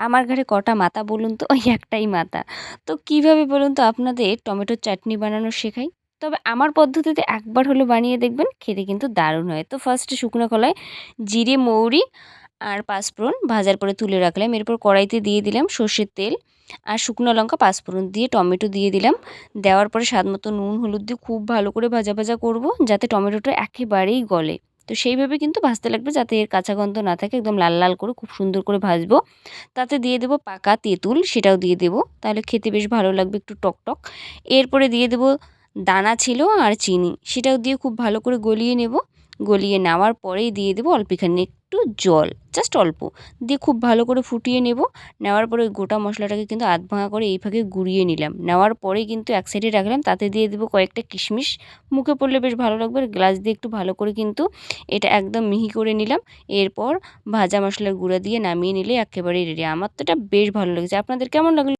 আমার ঘাড়ে কটা মাথা বলুন তো? ওই একটাই মাথা। তো কিভাবে বলুন তো আপনাদের টমেটোর চাটনি বানানো শেখাই? তবে আমার পদ্ধতিতে একবার হলেও বানিয়ে দেখবেন, খেতে কিন্তু দারুণ হয়। তো ফার্স্টে শুকনো খোলায় জিরে, মৌরি আর পাঁচফোড়ন ভাজার পরে তুলে রাখলাম। এরপর কড়াইতে দিয়ে দিলাম সর্ষের তেল আর শুকনো লঙ্কা, পাঁচফোড়ন দিয়ে টমেটো দিয়ে দিলাম। দেওয়ার পরে স্বাদমতো নুন, হলুদ দিয়ে খুব ভালো করে ভাজা, ভাজা করব যাতে টমেটোটা একেবারেই গলে। তো সেইভাবে কিন্তু ভাজতে লাগবে যাতে এর কাঁচা গন্ধ না থাকে। একদম লাল, লাল করে খুব সুন্দর করে ভাজবো। তাতে দিয়ে দেবো পাকা তেঁতুল, সেটাও দিয়ে দেবো। তাহলে খেতে বেশ ভালো লাগবে, একটু টক, টক। এরপরে দিয়ে দেবো দানা ছিল আর চিনি, সেটাও দিয়ে খুব ভালো করে গলিয়ে নেব। গলিয়ে নেওয়ার পরেই দিয়ে দেবো অল্পখানি একটু জল, জাস্ট অল্প। দিয়ে খুব ভালো করে ফুটিয়ে নেব। নেওয়ার পরে ওই গোটা মশলাটাকে কিন্তু আধভাঙা করে এই ফাঁকে গুঁড়িয়ে নিলাম। নেওয়ার পরেই কিন্তু এক সাইডে রাখলাম। তাতে দিয়ে দেবো কয়েকটা কিশমিশ, মুখে পড়লে বেশ ভালো লাগবে। আর গ্লাস দিয়ে একটু ভালো করে কিন্তু এটা একদম মিহি করে নিলাম। এরপর ভাজা মশলার গুঁড়া দিয়ে নামিয়ে নিলে একেবারেই রেডি। আমার তো এটা বেশ ভালো লেগেছে। আপনাদের কেমন লাগলো?